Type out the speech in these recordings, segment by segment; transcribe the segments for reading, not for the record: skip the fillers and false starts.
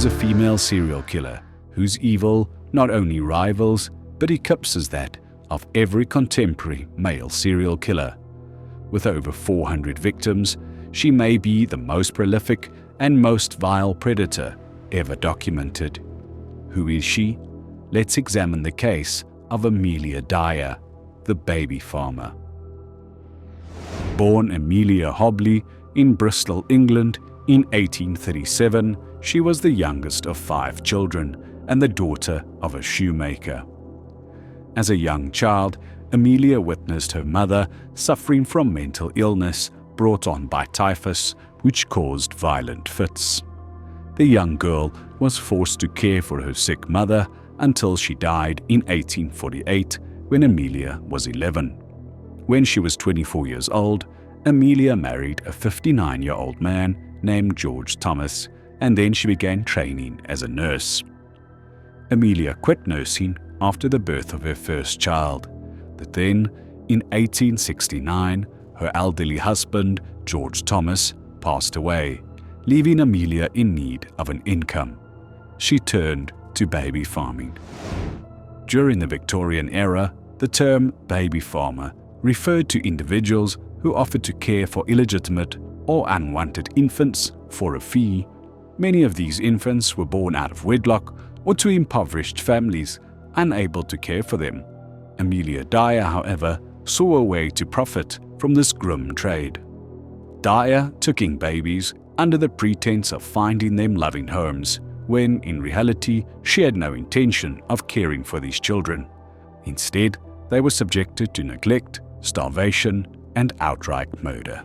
is a female serial killer whose evil not only rivals but eclipses that of every contemporary male serial killer. With over 400 victims, she may be the most prolific and most vile predator ever documented. Who is she? Let's examine the case of Amelia Dyer, the baby farmer. Born Amelia Hobley in Bristol, England in 1837, she was the youngest of 5 children and the daughter of a shoemaker. As a young child, Amelia witnessed her mother suffering from mental illness brought on by typhus, which caused violent fits. The young girl was forced to care for her sick mother until she died in 1848 when Amelia was 11. When she was 24 years old, Amelia married a 59-year-old man named George Thomas, and then she began training as a nurse. Amelia quit nursing after the birth of her first child, but then, in 1869, her elderly husband, George Thomas, passed away, leaving Amelia in need of an income. She turned to baby farming. During the Victorian era, the term baby farmer referred to individuals who offered to care for illegitimate or unwanted infants for a fee. Many of these infants were born out of wedlock or to impoverished families, unable to care for them. Amelia Dyer, however, saw a way to profit from this grim trade. Dyer took in babies under the pretense of finding them loving homes, when in reality she had no intention of caring for these children. Instead, they were subjected to neglect, starvation, and outright murder.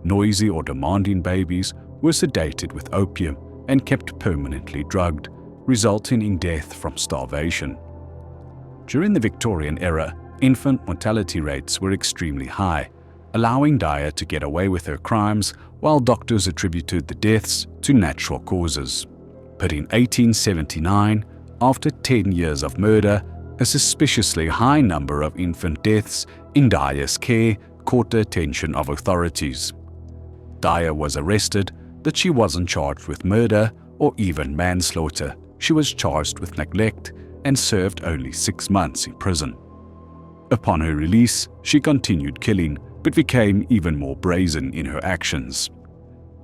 Noisy or demanding babies were sedated with opium and kept permanently drugged, resulting in death from starvation. During the Victorian era, infant mortality rates were extremely high, allowing Dyer to get away with her crimes while doctors attributed the deaths to natural causes. But in 1879, after 10 years of murder, a suspiciously high number of infant deaths in Dyer's care caught the attention of authorities. Dyer was arrested, but she wasn't charged with murder or even manslaughter. She was charged with neglect and served only 6 months in prison. Upon her release, she continued killing, but became even more brazen in her actions.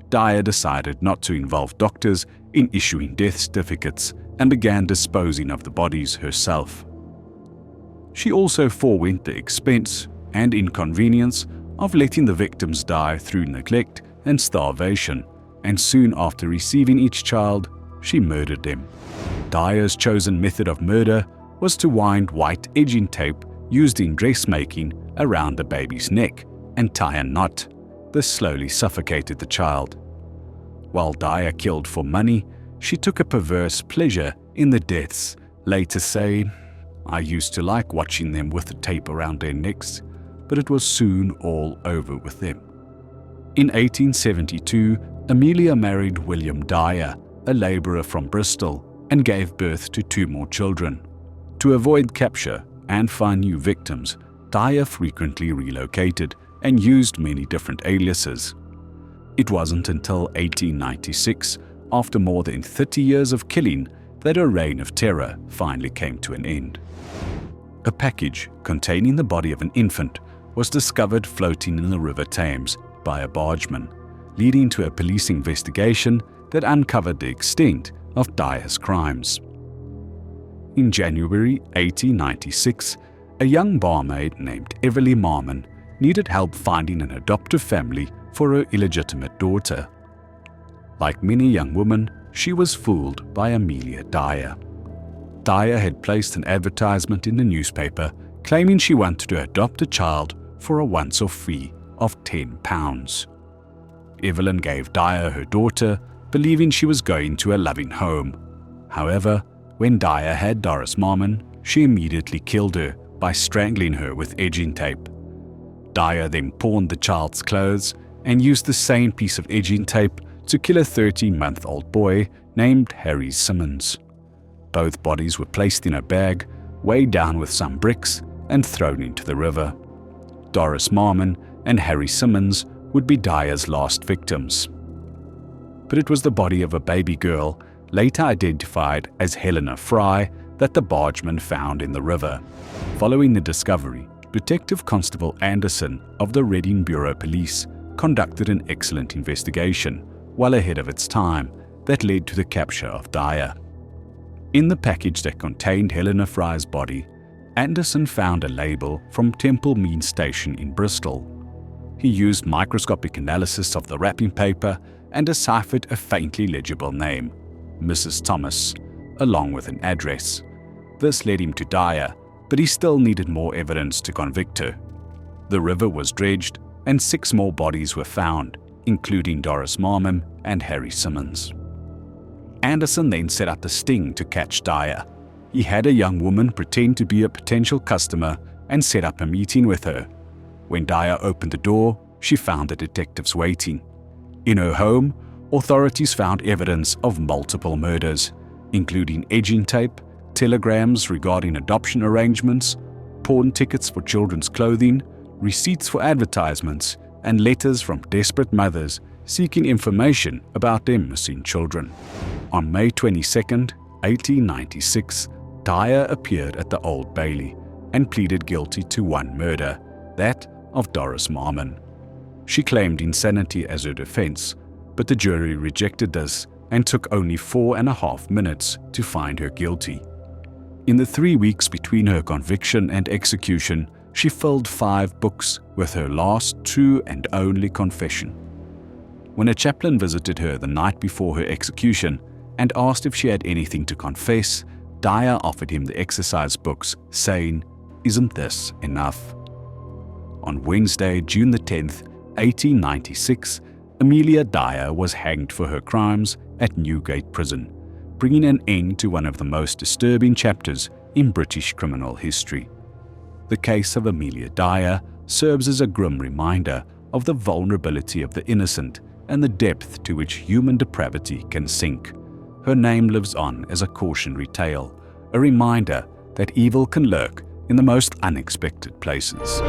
Dyer decided not to involve doctors in issuing death certificates and began disposing of the bodies herself. She also forewent the expense and inconvenience of letting the victims die through neglect and starvation, and soon after receiving each child, she murdered them. Dyer's chosen method of murder was to wind white edging tape used in dressmaking around the baby's neck and tie a knot. This slowly suffocated the child. While Dyer killed for money, she took a perverse pleasure in the deaths, later saying, "I used to like watching them with the tape around their necks, but it was soon all over with them." In 1872, Amelia married William Dyer, a labourer from Bristol, and gave birth to 2 more children. To avoid capture and find new victims, Dyer frequently relocated and used many different aliases. It wasn't until 1896, after more than 30 years of killing, that her reign of terror finally came to an end. A package containing the body of an infant was discovered floating in the River Thames by a bargeman, leading to a police investigation that uncovered the extent of Dyer's crimes. In January 1896, a young barmaid named Evelie Marmon needed help finding an adoptive family for her illegitimate daughter. Like many young women, she was fooled by Amelia Dyer. Dyer had placed an advertisement in the newspaper claiming she wanted to adopt a child for a once-off fee of £10. Evelyn gave Dyer her daughter, believing she was going to a loving home. However, when Dyer had Doris Marmon, she immediately killed her by strangling her with edging tape. Dyer then pawned the child's clothes and used the same piece of edging tape to kill a 13-month-old boy named Harry Simmons. Both bodies were placed in a bag, weighed down with some bricks, and thrown into the river. Doris Marmon and Harry Simmons would be Dyer's last victims. but it was the body of a baby girl, later identified as Helena Fry, that the bargeman found in the river. Following the discovery, Detective Constable Anderson of the Reading Bureau Police conducted an excellent investigation, well ahead of its time, that led to the capture of Dyer. In the package that contained Helena Fry's body, Anderson found a label from Temple Mean Station in Bristol. He used microscopic analysis of the wrapping paper and deciphered a faintly legible name, Mrs. Thomas, along with an address. This led him to Dyer, but he still needed more evidence to convict her. The river was dredged, and 6 more bodies were found, including Doris Marmon and Harry Simmons. Anderson then set out the sting to catch Dyer. He had a young woman pretend to be a potential customer and set up a meeting with her. When Dyer opened the door, she found the detectives waiting. In her home, authorities found evidence of multiple murders, including edging tape, telegrams regarding adoption arrangements, pawn tickets for children's clothing, receipts for advertisements, and letters from desperate mothers seeking information about their missing children. On May 22, 1896, Dyer appeared at the Old Bailey and pleaded guilty to 1 murder, that of Doris Marmon. She claimed insanity as her defense, but the jury rejected this and took only 4.5 minutes to find her guilty. In the 3 weeks between her conviction and execution, she filled 5 books with her last true and only confession. When a chaplain visited her the night before her execution and asked if she had anything to confess, Dyer offered him the exercise books, saying, "Isn't this enough?" On Wednesday, June 10, 1896, Amelia Dyer was hanged for her crimes at Newgate Prison, bringing an end to one of the most disturbing chapters in British criminal history. The case of Amelia Dyer serves as a grim reminder of the vulnerability of the innocent and the depth to which human depravity can sink. Her name lives on as a cautionary tale, a reminder that evil can lurk in the most unexpected places.